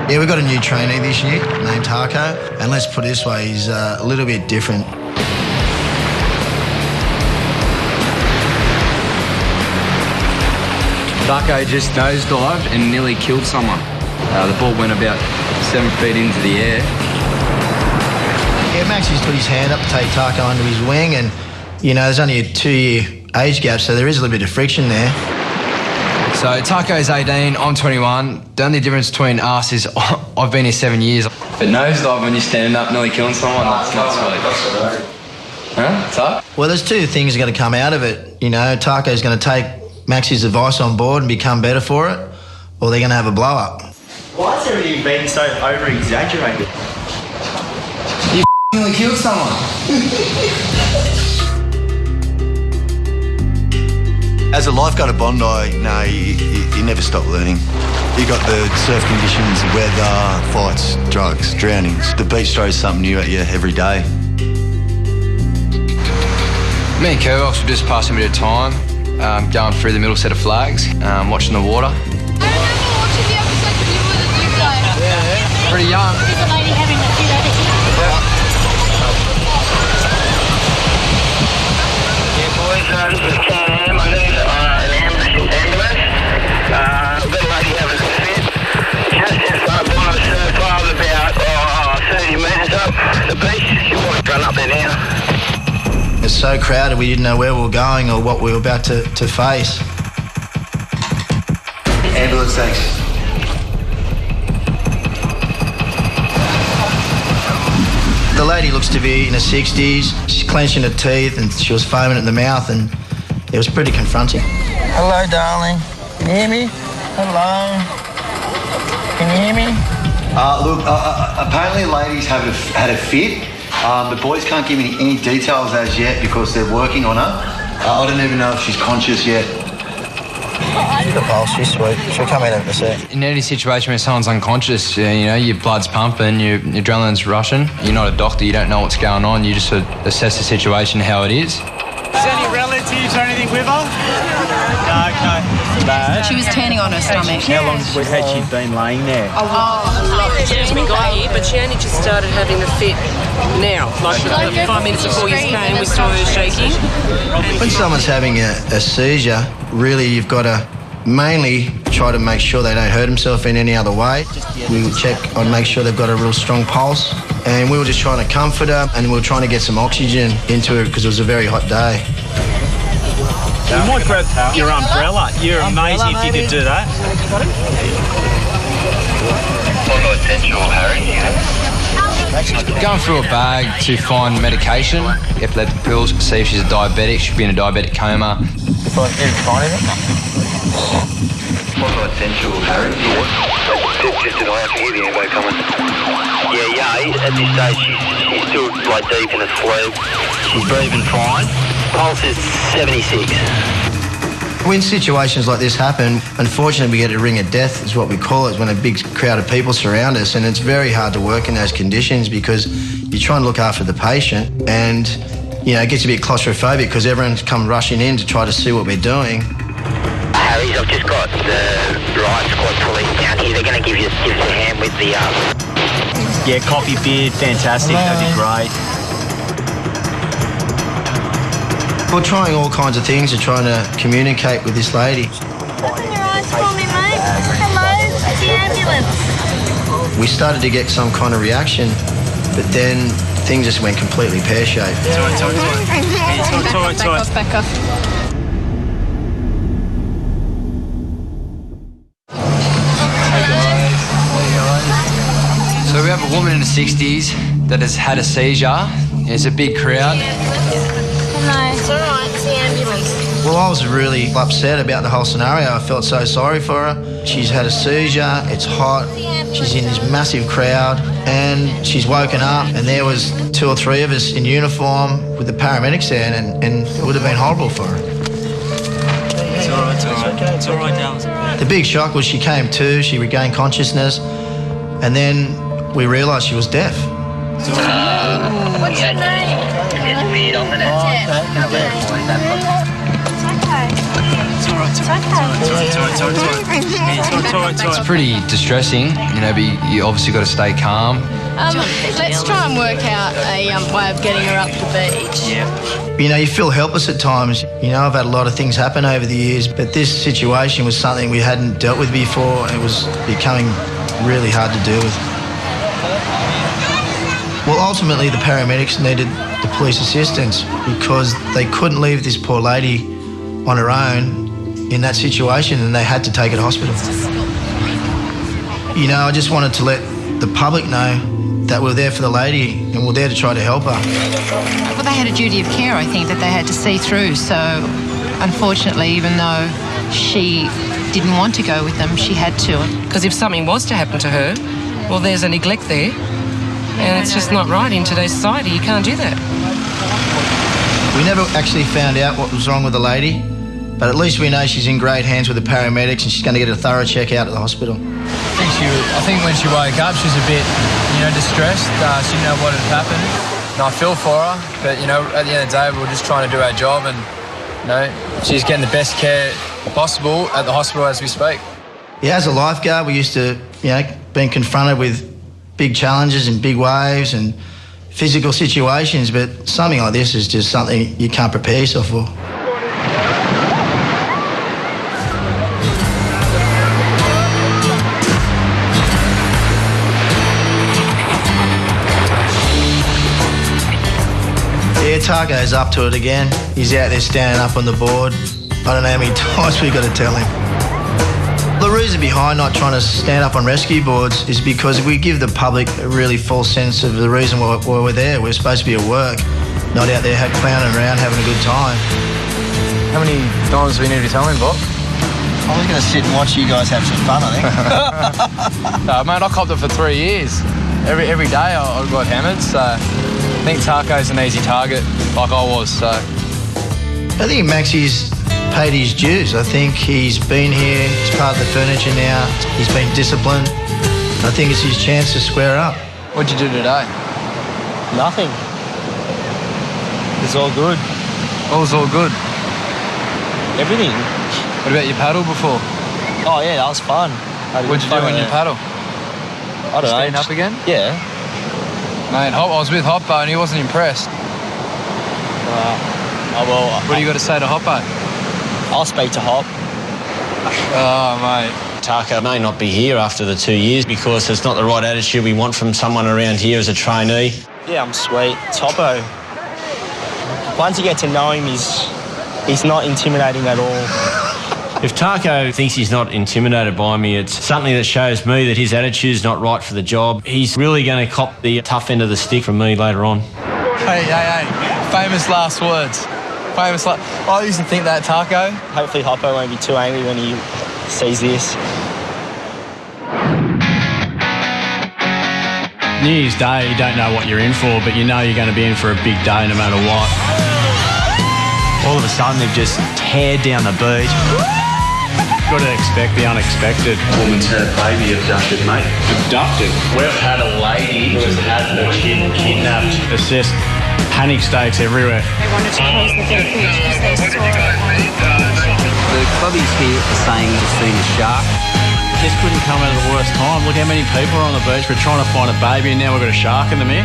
Yeah, we've got a new trainee this year named Harko, and let's put it this way, he's a little bit different. Harko just nosedived and nearly killed someone. The ball went about 7 feet into the air. Yeah, Maxie's put his hand up to take Harko under his wing, and, you know, there's only a 2-year age gap, so there is a little bit of friction there. So Taco's 18, I'm 21. The only difference between us is I've been here 7 years. But nosedive when you're standing up nearly killing someone, that's not sweet. Huh? What's up? Well, there's two things going to come out of it. You know, Taco's going to take Maxie's advice on board and become better for it, or they're going to have a blow-up. Why has everything been so over-exaggerated? You nearly killed someone. As a lifeguard at Bondi, no, you never stop learning. You got the surf conditions, weather, fights, drugs, drownings. The beach throws something new at you every day. Me and Kervox were just passing a bit of time, going through the middle set of flags, watching the water. I remember watching the episode that you were the new guy. Yeah. Pretty young. There's a lady having a fit over here. Yeah, boys, this is Cam. I need an ambulance. I've got a lady having a fit. Just on a surf path about 30 metres up the beach. She wants to run up there now. It's so crowded we didn't know where we were going or what we were about to face. Ambulance, thanks. The lady looks to be in her 60s. She's clenching her teeth and she was foaming at the mouth, and it was pretty confronting. Hello, darling. Can you hear me? Hello. Can you hear me? Look, apparently ladies have had a fit. The boys can't give me any details as yet because they're working on her. I don't even know if she's conscious yet. The pulse, she's sweet. She'll come in a sec. In any situation where someone's unconscious, you know, your blood's pumping, your adrenaline's rushing. You're not a doctor, you don't know what's going on. You just sort of assess the situation how it is. Is there any relatives or anything with her? No, okay. Bad. She was turning on her stomach. How long had she been laying there? A lot. Jasmine we got here, but she only just started having the fit now. Like 5 minutes before you came, we saw her shaking. When someone's having a seizure, really you've got to mainly try to make sure they don't hurt themselves in any other way. We would check and make sure they've got a real strong pulse. And we were just trying to comfort her, and we were trying to get some oxygen into her because it was a very hot day. You might grab your umbrella. You're amazing if you could do that. Going through a bag to find medication. You have to let the pills see if she's a diabetic. She'd be in a diabetic coma. Essential, Harry. Just an eye to hear the ambo coming. Yeah, at this stage she's still like deep in a sleep. She's breathing fine. Pulse is 76. When situations like this happen, unfortunately we get a ring of death is what we call it, when a big crowd of people surround us, and it's very hard to work in those conditions because you're trying to look after the patient, and you know, it gets a bit claustrophobic because everyone's come rushing in to try to see what we're doing. Harry's, I've just got the riot squad police down here. They're going to give us a hand with the... Yeah, coffee, beer, fantastic. That'd be great. We're trying all kinds of things and trying to communicate with this lady. Open your eyes for me, mate. Hello, it's the ambulance. We started to get some kind of reaction, but then things just went completely pear-shaped. It's all right. Back off. So we have a woman in the 60s that has had a seizure. It's a big crowd. It's all right, it's the ambulance. Well, I was really upset about the whole scenario. I felt so sorry for her. She's had a seizure, it's hot, she's in this massive crowd, and she's woken up, and there was 2 or 3 of us in uniform with the paramedics there, and it would have been horrible for her. It's all right, darling. The big shock was she came to, she regained consciousness, and then we realised she was deaf. What's your name? It's weird on the net. It's okay. It's pretty distressing, you know, but you obviously got to stay calm. Let's try and work out a way of getting her up the beach. You know, you feel helpless at times. You know, I've had a lot of things happen over the years, but this situation was something we hadn't dealt with before. It was becoming really hard to deal with. Well, ultimately, the paramedics needed the police assistance because they couldn't leave this poor lady on her own in that situation, and they had to take her to hospital. You know, I just wanted to let the public know that we're there for the lady and we're there to try to help her. Well, they had a duty of care, I think, that they had to see through. So, unfortunately, even though she didn't want to go with them, she had to. Because if something was to happen to her, well, there's a neglect there. And it's just not right in today's society. You can't do that. We never actually found out what was wrong with the lady, but at least we know she's in great hands with the paramedics and she's going to get a thorough check out at the hospital. I think when she woke up, she was a bit, distressed. She didn't know what had happened. And I feel for her, but, at the end of the day, we're just trying to do our job and, she's getting the best care possible at the hospital as we speak. Yeah, as a lifeguard, we used to, being confronted with big challenges and big waves and physical situations, but something like this is just something you can't prepare yourself for. Yeah, Taco's up to it again. He's out there standing up on the board. I don't know how many times we've got to tell him. The reason behind not trying to stand up on rescue boards is because we give the public a really false sense of the reason why we're there. We're supposed to be at work, not out there clowning around having a good time. How many times do we need to tell him, Bob? I was going to sit and watch you guys have some fun, I think. No, mate, I copped it for 3 years. Every day I got hammered, so I think Taco's an easy target, like I was, so. I think Maxie's paid his dues. I think he's been here, he's part of the furniture now, he's been disciplined. I think it's his chance to square up. What'd you do today? Nothing. It's all good. What was all good? Everything. What about your paddle before? Oh, yeah, that was fun. What'd you do on your paddle? I don't know. Stand up again? Yeah. Mate, I was with Hoppo and he wasn't impressed. What do you got to say to Hoppo? I'll speak to Hop. Oh, mate. Taco may not be here after the 2 years because it's not the right attitude we want from someone around here as a trainee. Yeah, I'm sweet. Topo. Once you get to know him, he's not intimidating at all. If Taco thinks he's not intimidated by me, it's something that shows me that his attitude's not right for the job. He's really going to cop the tough end of the stick from me later on. Hey. Famous last words. I used to think that, Taco. Hopefully Hoppo won't be too angry when he sees this. New Year's Day, you don't know what you're in for, but you know you're going to be in for a big day no matter what. All of a sudden, they've just teared down the beach. Got to expect the unexpected. Woman's had a baby abducted, mate. Abducted? We've had a lady who has had her kid kidnapped. It's just panic stakes everywhere. They wanted to close the beach because they saw it. The clubbies here are saying they've seen a shark. This couldn't come at the worst time. Look how many people are on the beach. We're trying to find a baby and now we've got a shark in the mix.